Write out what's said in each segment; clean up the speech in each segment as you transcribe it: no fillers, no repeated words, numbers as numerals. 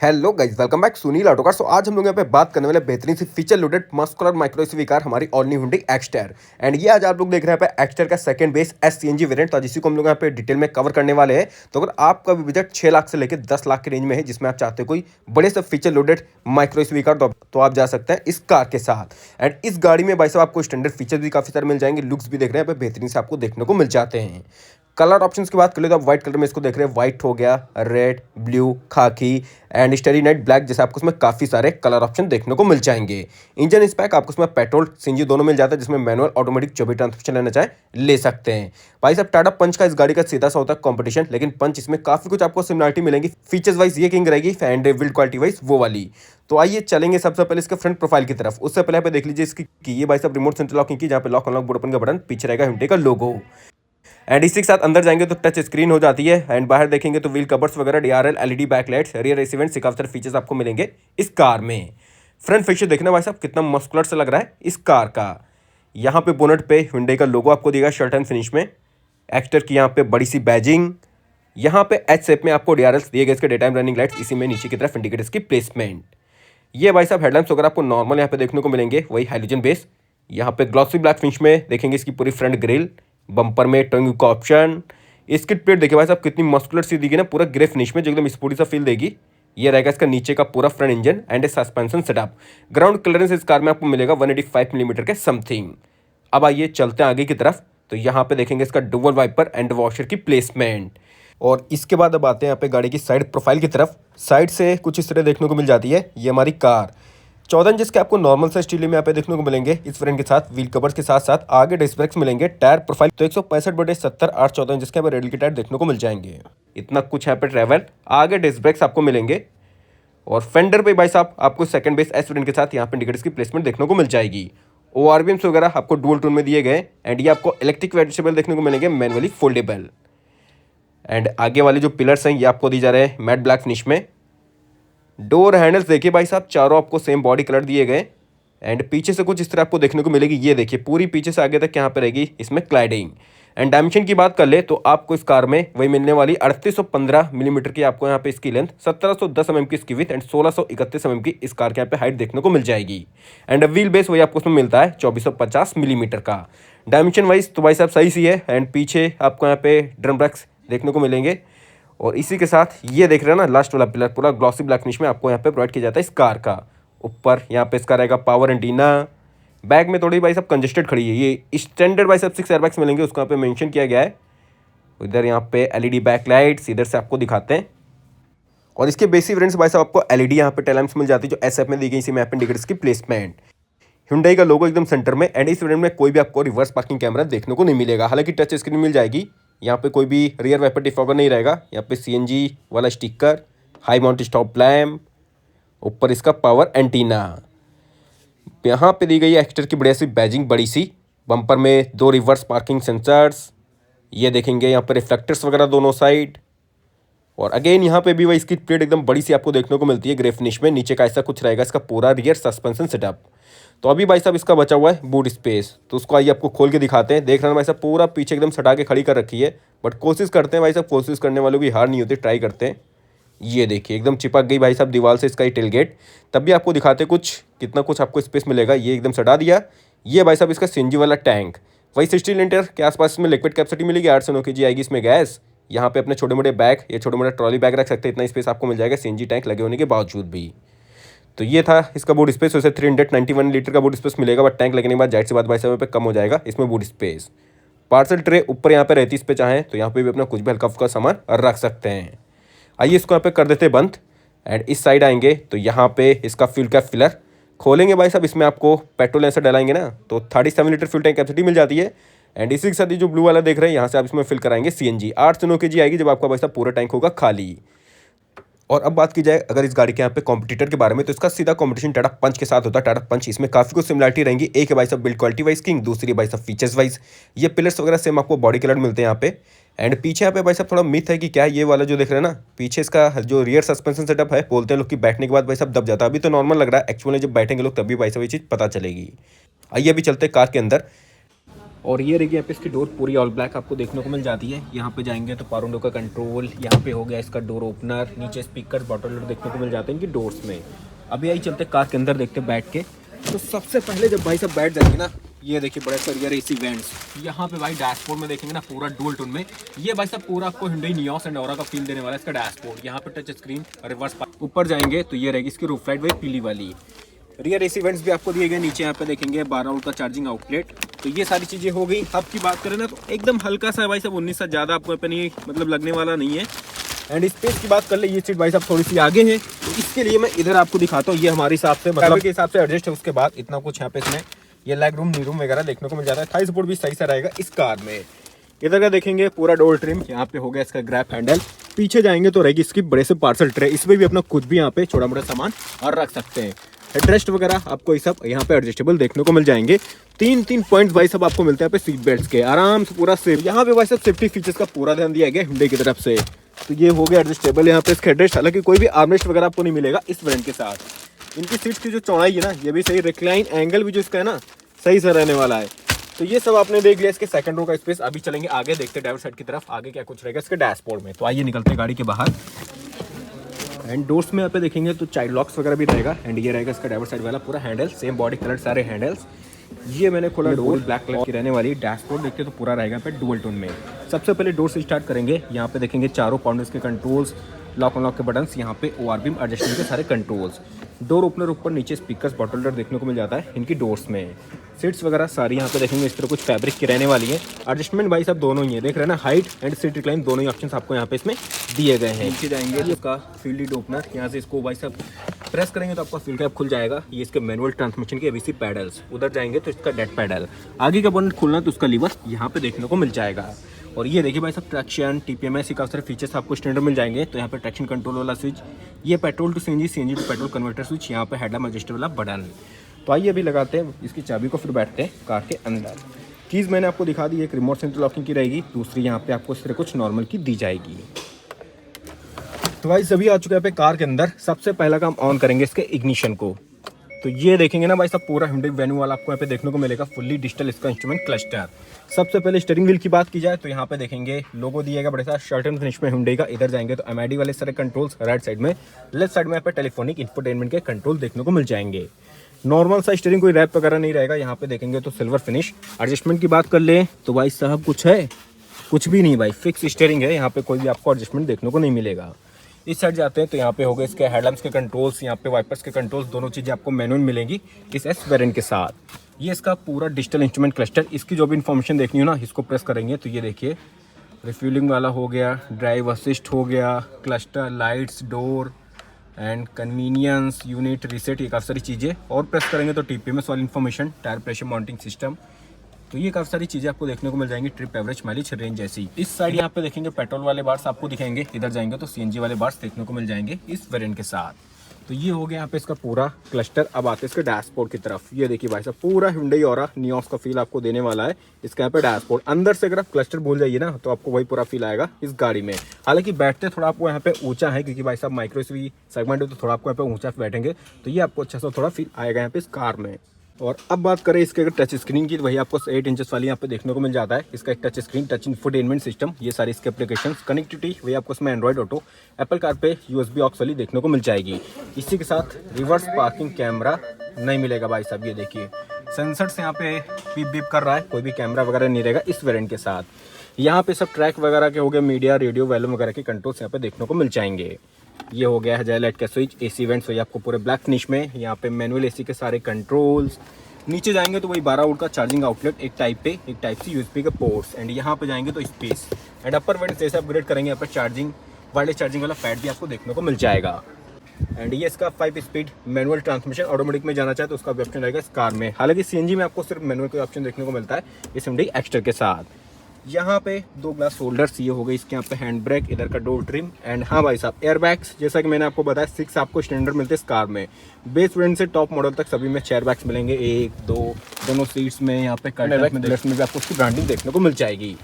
Hello guys, welcome back Sunil auto car. आज हम लोग यहाँ पे बात करने वाले बेहतरीन सी feature loaded muscular micro SUV car हमारी all new Hyundai Exter. And ये आज आप लोग देख रहे हैं यहाँ पे एक्सटर का second base S CNG variant. तो आज इसी को हम लोग यहाँ पे डिटेल में कवर करने वाले हैं। तो अगर आपका भी बजट 6 लाख से लेकर 10 लाख के रेंज में है, जिसमें आप चाहते हो कोई बड़े से feature loaded micro SUV car, तो आप जा सकते हैं इस कार के साथ। एंड इस गाड़ी में भाई साहब आपको स्टैंडर्ड फीचर भी काफी सारे मिल जाएंगे, लुक्स भी देख रहे हैं यहाँ पे बेहतरीन से आपको देखने को मिल जाते हैं। कलर ऑप्शंस की बात कर ले तो आप व्हाइट कलर में इसको देख रहे हैं, व्हाइट हो गया, रेड, ब्लू, खाकी एंड स्टेरी नाइट ब्लैक, जैसे आपको इसमें काफी सारे कलर ऑप्शन देखने को मिल जाएंगे। इंजन स्पेक आपको इसमें पेट्रोल सीएनजी दोनों मिल जाता है, जिसमें मैनुअल ऑटोमेटिक जो भी ट्रांसमिशन लेना चाहे ले सकते हैं। भाई साहब टाटा पंच का इस गाड़ी का सीधा सा होता है कॉम्पिटिशन, लेकिन पंच इसमें काफी कुछ आपको सिमिलरिटी मिलेंगी। फीचर्स वाइज ये किंग रहेगी एंड बिल्ड क्वालिटी वाइज वो वाली। तो आइए चलेंगे सबसे पहले इसके फ्रंट प्रोफाइल की तरफ। उससे पहले आप देख लीजिए इसकी की ये भाई साहब रिमोट सेंट्रल लॉकिंग की, जहाँ पे लॉक अनलॉक बोर्ड ओपन का बटन, पीछे रहेगा हुंडई का लोगो। एंड इसी के साथ अंदर जाएंगे तो टच स्क्रीन हो जाती है। एंड बाहर देखेंगे तो व्हील कवर्स वगैरह, DRL, LED backlights, rear AC vents, काफी सारे फीचर्स आपको मिलेंगे इस कार में। फ्रंट फीचर देखना भाई साहब कितना मस्कुलर से लग रहा है इस कार का। यहाँ पे बोनट पे हुंडई का लोगो आपको दिएगा शर्ट एंड फिनिश में। एक्टर की यहाँ पे बड़ी सी बैजिंग, यहाँ पे एच शेप में आपको डीआरएल्स दिए गए, इसके डे टाइम रनिंग लाइट्स, इसी में नीचे की तरफ इंडिकेटर्स की प्लेसमेंट। ये भाई साहब हेडलाइट्स वगैरह आपको नॉर्मल यहाँ पे देखने को मिलेंगे, वही हाइलोजन बेस। यहाँ पे ग्लॉसी ब्लैक फिनिश में देखेंगे इसकी पूरी फ्रंट ग्रिल, बम्पर में टंग का ऑप्शन। इसकी प्लेट देखिए भाई साहब कितनी मस्कुलर सी दी गई ना, पूरा ग्रे फिनिश में, जो एकदम स्पोर्टी सा फील देगी। ये रहेगा इसका नीचे का पूरा front engine and suspension setup. Ground clearance इस कार में आपको मिलेगा 185 मिलीमीटर के समथिंग। अब आइए चलते हैं आगे की तरफ, तो यहाँ पे देखेंगे इसका डुअल वाइपर एंड वॉशर की प्लेसमेंट। और इसके बाद अब आते हैं यहाँ पे गाड़ी की साइड प्रोफाइल की तरफ। साइड से कुछ इस तरह देखने को मिल जाती है ये हमारी कार। 14 इंच के आपको नॉर्मल से स्टील में यहाँ पे देखने को मिलेंगे इस फ्रेम के साथ। व्हील कवर्स के साथ साथ आगे डिस्क ब्रेक्स मिलेंगे। टायर प्रोफाइल तो 165/70 8 14 इंच के रेडियल के टायर देखने को मिल जाएंगे। इतना कुछ यहाँ पे ट्रैवल। आगे डिस्क ब्रेक्स आपको मिलेंगे। और फेंडर पे भाई साहब आपको सेकंड बेस एस वेरिएंट के साथ यहाँ पे इंडिकेटर्स की प्लेसमेंट देखने को मिल जाएगी। ओआरबीएम्स वगैरह आपको डुअल टोन में दिए गए। एंड ये आपको इलेक्ट्रिक वेरिएबल देखने को मिलेंगे, मैनुअली फोल्डेबल। एंड आगे वाले जो पिलर्स हैं ये आपको दी जा रहे हैं मैट ब्लैक फिनिश में। डोर हैंडल्स देखिए भाई साहब चारों आपको सेम बॉडी कलर दिए गए। एंड पीछे से कुछ इस तरह आपको देखने को मिलेगी, ये देखिए पूरी पीछे से आगे तक यहाँ पे रहेगी इसमें क्लाइडिंग। एंड डायमेंशन की बात कर ले तो आपको इस कार में वही मिलने वाली 3815 मिलीमीटर की आपको यहाँ पे इसकी लेंथ, 1710 mm की इसकी विथ एंड 1631 mm की इस कार के यहाँ पे हाइट देखने को मिल जाएगी। एंड व्हील बेस वही आपको उसमें मिलता है 2450 मिलीमीटर का। डायमेंशन वाइज तो भाई साहब सही सी है। एंड पीछे आपको यहाँ पे ड्रम ब्रेक्स देखने को मिलेंगे। और इसी के साथ ये देख रहे हैं ना लास्ट वाला पिलर पूरा ग्लॉसी ब्लैक फिनिश में आपको यहाँ पे प्रोवाइड किया जाता है इस कार का। ऊपर यहाँ पे इसका रहेगा पावर एंटीना। बैक में थोड़ी भाई साहब कंजेस्टेड खड़ी है, ये स्टैंडर्ड भाई साहब 6 एयरबैग्स मिलेंगे, उसको यहाँ पे मेंशन किया गया है। इधर यहाँ पे एलईडी बैकलाइट्स इधर से आपको दिखाते हैं। और इसके बेसिक वेरिएंट्स भाई साहब आपको एलईडी यहाँ पे टेल लैंप्स मिल जाती है, जो एसएफ में दी गई, इसी में इंडिकेटर्स की प्लेसमेंट। Hyundai का लोगो एकदम सेंटर में। एंड इस वेरिएंट में कोई भी आपको रिवर्स पार्किंग कैमरा देखने को नहीं मिलेगा, हालांकि टच स्क्रीन मिल जाएगी। यहाँ पे कोई भी रियर वाइपर डिफॉगर नहीं रहेगा। यहाँ पे सीएनजी वाला sticker, high mount stop lamp, ऊपर इसका पावर एंटीना। यहाँ पे दी गई है एक्स्टर की बढ़िया सी बैजिंग बड़ी सी। बम्पर में 2 रिवर्स पार्किंग सेंसर्स, ये देखेंगे यहाँ पे रिफ्लेक्टर्स वगैरह दोनों साइड। और अगेन यहाँ पे भी वही इसकी प्लेट एकदम बड़ी सी आपको देखने को मिलती है ग्रे फिनिश में। नीचे का ऐसा कुछ रहेगा इसका पूरा रियर सस्पेंशन सेटअप। तो अभी भाई साहब इसका बचा हुआ है बूट स्पेस, तो उसको आइए आपको खोल के दिखाते हैं। देख रहे हैं भाई साहब पूरा पीछे एकदम सटा के खड़ी कर रखी है, बट कोशिश करते हैं भाई साहब, कोशिश करने वालों की हार नहीं होती, ट्राई करते हैं। ये देखिए एकदम चिपक गई भाई साहब दीवार से इसका ही टेलगेट। तब भी आपको दिखाते कुछ कितना कुछ आपको स्पेस मिलेगा। ये एकदम सटा दिया। ये भाई साहब इसका सीएनजी वाला टैंक, वही 60 लीटर के आसपास इसमें लिक्विड कैपेसिटी मिलेगी। 8 से 9 kg आएगी इसमें गैस। यहाँ पे अपने छोटे मोटे बैग या छोटे मोटे ट्रॉली बैग रख सकते हैं, इतना स्पेस आपको मिल जाएगा सीएनजी टैंक लगे होने के बावजूद भी। तो ये था इसका बूट स्पेस। वैसे 391 लीटर का बूट स्पेस मिलेगा, बट टैंक लगने के बाद जाहिर सी बात भाई साहब पे कम हो जाएगा इसमें बूट स्पेस। पार्सल ट्रे ऊपर यहाँ पे रहती है, इस पे चाहें तो यहाँ पे भी अपना कुछ भी हल्का फुल्का सामान रख सकते हैं। आइए इसको यहाँ पे कर देते बंद। एंड इस साइड आएंगे तो यहाँ पे इसका फ्यूल का फिलर खोलेंगे भाई साहब, इसमें आपको पेट्रोल ऐसा डलाएंगे ना तो 37 लीटर फ्यूल टैंक कैपेसिटी मिल जाती है। एंड इसी के साथ ही जो ब्लू वाला देख रहे हैं यहाँ से आप इसमें फिल कराएंगे सीएनजी। 8 से 9 kg आएगी जब आपका भाई साहब पूरा टैंक होगा खाली। और अब बात की जाए अगर इस गाड़ी के यहाँ पे कॉम्पिटिटर के बारे में, तो इसका सीधा कॉम्पिटिशन टाटा पंच के साथ होता है। टाटा पंच इसमें काफी कुछ सिमिलरिटी रहेंगी। एक है भाई साहब बिल्ड क्वालिटी वाइज किंग, दूसरी भाई साहब फीचर्स वाइज। ये पिलर्स वगैरह सेम आपको बॉडी कलर मिलते हैं यहाँ पे। एंड पीछे यहाँ पे भाई साहब थोड़ा मिथ है कि क्या ये वाला जो देख रहे हैं ना पीछे इसका जो रियर सस्पेंशन सेटअप है, बोलते हैं लोग कि बैठने के बाद भाई साहब दब जाता है। अभी तो नॉर्मल लग रहा है, एक्चुअली जब बैठेंगे लोग तभी भाई साहब ये चीज़ पता चलेगी। आइए अभी चलते हैं कार के अंदर। और ये रही यहाँ पे इसकी डोर पूरी ऑल ब्लैक आपको देखने को मिल जाती है। यहाँ पे जाएंगे तो पावर विंडो का कंट्रोल, यहाँ पे हो गया इसका डोर ओपनर, नीचे स्पीकर बॉटल देखने को मिल जाते हैं इनकी डोर्स में। अभी आई चलते कार के अंदर देखते बैठ के। तो सबसे पहले जब भाई सब बैठ जाएंगे ना, ये देखिए बड़े सारे रियर एसी वेंट्स। यहाँ पे भाई डैशबोर्ड में देखेंगे ना पूरा डुअल टोन में, ये भाई सब पूरा आपको Hyundai Nios एंड Aura का फील देने वाला है इसका डैशबोर्ड। यहाँ पे टच स्क्रीन, रिवर्स ऊपर जाएंगे तो ये रहेगी इसकी रूफ लाइट भाई पीली वाली। रियर एसी वेंट्स भी आपको दिए गए, नीचे यहाँ पे देखेंगे 12 वोल्ट का चार्जिंग आउटलेट। तो ये सारी चीजें हो गई। हब की बात करें ना तो एकदम हल्का सा है भाई सब, 19 से ज्यादा आपको पे नहीं मतलब लगने वाला नहीं है। एंड स्पेस की बात कर ले, ये सीट भाई साहब थोड़ी सी आगे है, तो इसके लिए मैं इधर आपको दिखाता हूँ। ये हमारे हिसाब से मतलब के हिसाब से एडजस्ट है। उसके बाद इतना कुछ यहाँ पे इसमें ये लेग रूम नी रूम वगैरह देखने को मिल जाता है। थाई सपोर्ट भी सही से रहेगा इस कार में। इधर का देखेंगे पूरा डोर ट्रिम, यहाँ पे हो गया इसका ग्रैब हैंडल। पीछे जाएंगे तो रहेगी इसकी बड़े से पार्सल ट्रे, इसमें भी अपना खुद भी यहाँ पे छोटा मोटा सामान और रख सकते हैं। हेडरेस्ट वगैरह आपको ये सब यहाँ पे एडजस्टेबल देखने को मिल जाएंगे। तीन पॉइंट्स भाई सब आपको मिलते हैं पे सीट बेल्ट्स के, आराम से पूरा सेफ। यहाँ पे भाई सब सेफ्टी फीचर्स का पूरा ध्यान दिया गया Hyundai की तरफ से। तो ये हो गया एडजस्टेबल यहाँ पे इसका हेडरेस्ट। हालांकि कोई भी आर्मरेस्ट वगैरह आपको नहीं मिलेगा इस वेरिएंट के साथ। इनकी सीट्स की जो चौड़ाई है ना, ये भी सही, रिक्लाइन एंगल भी जो इसका है ना सही से रहने वाला है। तो ये सब आपने देख लिया इसके सेकंड रो का स्पेस। अभी चलेंगे आगे, देखते ड्राइवर साइड की तरफ आगे क्या कुछ रहेगा इसके डैशबोर्ड में। तो आइए निकलते हैं गाड़ी के बाहर। एंड डोर्स में यहाँ पे देखेंगे तो चाइल्ड लॉक्स वगैरह भी रहेगा। एंड ये रहेगा इसका ड्राइवर साइड वाला पूरा हैंडल, सेम बॉडी कलर सारे हैंडल्स। ये मैंने खोला डोर, ब्लैक कलर की रहने वाली। डैशबोर्ड देखते तो पूरा रहेगा पे डुअल टोन में। सबसे पहले डोर से स्टार्ट करेंगे। यहाँ पे देखेंगे चारों पाउंडर्स के कंट्रोल्स, लॉक अनलॉक के बटन्स, यहाँ पे ORBM एडजस्टमेंट के सारे कंट्रोल्स। डोर ओपनर ऊपर नीचे स्पीकर्स बॉटल डोर देखने को मिल जाता है इनकी डोर्स में। सीट्स वगैरह सारी यहाँ पे देखेंगे इस तरह कुछ फैब्रिक की रहने वाली है। एडजस्टमेंट भाई सब दोनों ही है, देख रहे हैं ना, हाइट एंड सीट रिक्लाइन दोनों ही ऑप्शंस आपको यहाँ पे इसमें दिए गए हैं। नीचे जाएंगे इसका फील्ड लीड ओपनर, यहाँ से इसको भाई सब प्रेस करेंगे तो आपका फील्ड कैप खुल जाएगा। ये इसके मैनुअल ट्रांसमिशन के ABC पैडल्स। उधर जाएंगे तो इसका डेड पैडल, आगे का बोनट खुलना तो उसका लीवर यहाँ पे देखने को मिल जाएगा। और ये देखिए भाई सब ट्रैक्शन, TPMS काफ़ी सारे फीचर्स आपको स्टैंडर्ड मिल जाएंगे। तो यहाँ पे ट्रैक्शन कंट्रोल वाला स्विच, ये petrol to CNG, CNG to petrol converter switch, यहाँ पे हेडलैम्प एडजस्ट वाला बटन। तो आइए अभी लगाते हैं इसकी चाबी को, फिर बैठते हैं कार के अंदर। कीज़ मैंने आपको दिखा दी, एक रिमोट सेंटर लॉकिंग की रहेगी, दूसरी यहाँ पे आपको इस तरह कुछ नॉर्मल की दी जाएगी। तो भाई सभी आ चुके हैं पे कार के अंदर। सबसे पहला काम ऑन करेंगे इसके इग्निशन को। तो ये देखेंगे ना भाई सब पूरा Hyundai वेन्यू वाला आपको यहाँ पे देखने को मिलेगा, फुल्ली डिजिटल इसका इंस्ट्रूमेंट क्लस्टर। सबसे पहले स्टीयरिंग व्हील की बात की जाए तो यहाँ पे देखेंगे लोगो दिएगा बड़े सा शर्ट एंड फिनिश में Hyundai का। इधर जाएंगे तो MID वाले सारे कंट्रोल्स, राइट साइड में, लेफ्ट साइड में यहाँ पे टेलीफोनिक इंफोटेनमेंट के कंट्रोल देखने को मिल जाएंगे। नॉर्मल सा स्टीयरिंग, कोई रैप वगैरह नहीं रहेगा। यहाँ पे देखेंगे तो सिल्वर फिनिश। एडजस्टमेंट की बात कर ले तो भाई साहब कुछ है, कुछ भी नहीं भाई, फिक्स स्टीयरिंग है। यहाँ पे कोई भी आपको एडजस्टमेंट देखने को नहीं मिलेगा। इस साइड जाते हैं तो यहाँ पे हो गए इसके हेडलैम्प्स के कंट्रोल्स, यहाँ पे वाइपर्स के कंट्रोल्स, दोनों चीज़ें आपको मैनुअल मिलेंगी इस S वेरिएंट के साथ। ये इसका पूरा डिजिटल इंस्ट्रूमेंट क्लस्टर। इसकी जो भी इन्फॉर्मेशन देखनी हो ना, इसको प्रेस करेंगे तो ये देखिए रिफ्यूलिंग वाला हो गया, ड्राइव असिस्ट हो गया, cluster, lights, door and convenience unit, reset, ये काफ़ी सारी चीज़ें। और प्रेस करेंगे तो TPMS वाली information, tyre pressure monitoring system. तो ये काफ़ी सारी चीज़ें आपको देखने को मिल जाएंगी, ट्रिप एवरेज, माइलेज, रेंज जैसी। इस साइड यहाँ पे देखेंगे पेट्रोल वाले बार्स आपको दिखेंगे। इधर जाएंगे तो CNG वाले बार्स देखने को मिल जाएंगे इस वेरिएंट के साथ। तो ये हो गया यहाँ पे इसका पूरा क्लस्टर। अब आते हैं इसके डैशबोर्ड की तरफ। ये देखिए भाई साहब पूरा Hyundai Aura Nios का फील आपको देने वाला है इसका यहाँ पे डैशबोर्ड। अंदर से अगर आप क्लस्टर भूल जाइए ना तो आपको वही पूरा फील आएगा इस गाड़ी में। हालांकि बैठते थोड़ा आपको यहाँ पे ऊंचा है, क्योंकि भाई साहब माइक्रो SUV सेगमेंट है, तो थोड़ा आपको यहाँ पे ऊंचा बैठेंगे तो ये आपको अच्छा सा थोड़ा फील आएगा यहाँ पे इस कार में। और अब बात करें इसके अगर टच स्क्रीन की, तो वही आपको 8 इंचेस वाली यहाँ पे देखने को मिल जाता है। इसका एक touch screen, touch infotainment system, ये सारी इसके एप्लीकेशन, कनेक्टिविटी वही आपको इसमें एंड्रॉइड ऑटो, एप्पल कार पे USB ऑक्स वाली देखने को मिल जाएगी। इसी के साथ रिवर्स पार्किंग कैमरा नहीं मिलेगा भाई साहब। ये देखिए सेंसर से यहाँ पे बीप बीप कर रहा है, कोई भी कैमरा वगैरह नहीं रहेगा इस वेरिएंट के साथ। यहाँ पे सब ट्रैक वगैरह के हो गए, मीडिया, रेडियो, वॉल्यूम वगैरह के कंट्रोल्स यहाँ पे देखने को मिल जाएंगे। ये हो गया है जाए लाइट का स्विच, AC वेंट्स वही आपको पूरे ब्लैक फिनिश में, यहाँ पे मैनुअल AC के सारे कंट्रोल्स। नीचे जाएंगे तो वही 12 वोल्ट का चार्जिंग आउटलेट, एक टाइप पे, एक टाइप सी USB के पोर्ट्स। एंड यहाँ पे जाएंगे तो स्पेस एंड अपर वेंट जैसे अपग्रेड करेंगे, यहाँ पर चार्जिंग, वायरलेस चार्जिंग वाला पैड भी आपको देखने को मिल जाएगा। एंड ये इसका 5 स्पीड मैनुअल ट्रांसमिशन, ऑटोमेटिक में जाना चाहे तो उसका भी ऑप्शन रहेगा इस कार में। हालांकि CNG में आपको सिर्फ मैनुअल का ऑप्शन देखने को मिलता है इस Hyundai एक्स्टर के साथ। यहाँ पे 2 ग्लास होल्डर्स, ये हो गई इसके यहाँ पे हैंड ब्रेक, इधर का डोर ट्रिम। एंड हाँ भाई साहब एयरबैग्स, जैसा कि मैंने आपको बताया 6 आपको स्टैंडर्ड मिलते हैं इस कार में। बेस वेरिएंट से टॉप मॉडल तक सभी में एयरबैग्स मिलेंगे, 1, 2 दोनों सीट्स में। यहाँ पे कर्टन में भी आपको उसकी ब्रांडिंग देखने को मिल जाएगी।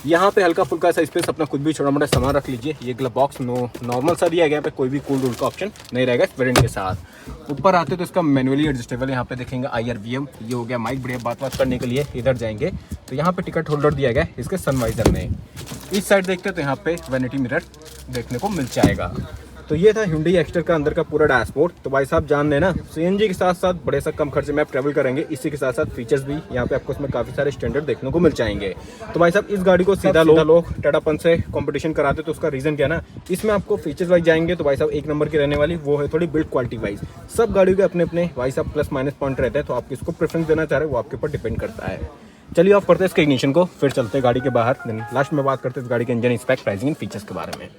यहाँ पे हल्का फुल्का सा स्पेस अपना कुछ भी छोटा मोटा सामान रख लीजिए। ये ग्लव बॉक्स नॉर्मल सा दिया गया, पे कोई भी कूल का ऑप्शन नहीं रहेगा इस वेरिएंट के साथ। ऊपर आते तो इसका मैनुअली एडजस्टेबल यहाँ पे देखेंगे IRVM, ये हो गया माइक, बढ़िया बात करने के लिए। इधर जाएंगे तो यहाँ पे टिकट होल्डर दिया गया है इसके सनवाइजर में। इस साइड देखते तो यहाँ पे वैनिटी मिरर देखने को मिल जाएगा। तो ये था Hyundai एक्स्टर का अंदर का पूरा डैशबोर्ड। तो भाई साहब जान लेना, CNG के साथ साथ बड़े सा कम खर्चे में आप ट्रैवल करेंगे। इसी के साथ साथ फीचर्स भी यहाँ पे आपको इसमें काफ़ी सारे स्टैंडर्ड देखने को मिल जाएंगे। तो भाई साहब इस गाड़ी को सीधा लोग टाटापन से कंपटीशन कराते, तो उसका रीज़न क्या ना, इसमें आपको फीचर्स वाइज जाएंगे तो भाई साहब एक नंबर की रहने वाली वो है थोड़ी बिल्ड क्वालिटी वाइज। सब गाड़ियों के अपने अपने भाई साहब प्लस माइनस पॉइंट रहते हैं, तो आप किसको प्रेफरेंस देना चाह रहे हैं वो आपके ऊपर डिपेंड करता है। चलिए ऑफ करते हैं इसके इग्निशन को, फिर चलते हैं गाड़ी के बाहर। देन लास्ट में बात करते हैं इस गाड़ी के engine spec, pricing and features के बारे में।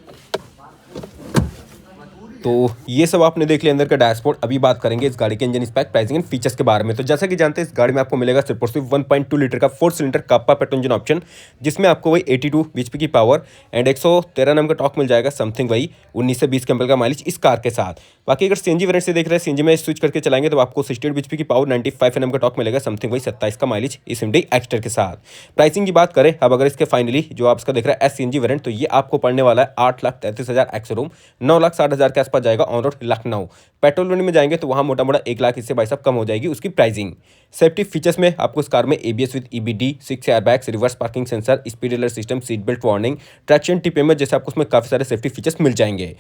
तो ये सब आपने देख लिया अंदर का डैशबोर्ड। अभी बात करेंगे इस गाड़ी के engine spec, pricing and features के बारे में। तो जैसा कि जानते हैं इस गाड़ी में आपको मिलेगा सिर्फ और सिर्फ 1.2 लीटर का 4 सिलेंडर काप्पा पेट्रोल इंजन ऑप्शन, जिसमें आपको वही 82 bhp की पावर एंड 113 Nm का टॉर्क मिल जाएगा, समथिंग वही 19 से 20 kmph का माइलेज इस कार के साथ। बाकी अगर CNG वेरिएंट से देख रहे हैं, CNG में स्विच करके चलाएंगे तो आपको 68 bhp की पावर 95 Nm का टॉर्क मिलेगा, समथिंग वही 27 का माइलेज इस Hyundai एक्स्टर के साथ। प्राइसिंग की बात करें अब अगर इसके फाइनली जो आप इसका देख रहे हैं SCNG वेरिएंट, तो ये आपको पड़ने वाला है 8,33,000 एक्स रूम, 9,60,000 के आसपास जाएगा on road Lucknow. Petrol variant में जाएंगे तो वहाँ मोटा मोटा 1 लाख इससे भाई साहब कम हो जाएगी उसकी प्राइसिंग। सेफ्टी फीचर्स में आपको इस कार में ABS with EBD, 6 airbags, reverse parking sensor, speed alert system, seat belt warning, traction TPMS जैसे आपको उसमें काफी सारे सेफ्टी फीचर्स मिल जाएंगे।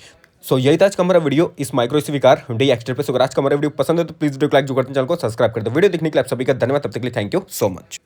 सो यही था आज का हमारा वीडियो इस micro SUV car Hyundai Exter पे। अगर आज का हमारा वीडियो पसंद है तो प्लीज वीडियो को लाइक, जो करते हैं चैनल को सब्सक्राइब कर दो। वीडियो देखने के लिए आप सभी का धन्यवाद। तब तक के लिए थैंक यू सो मच।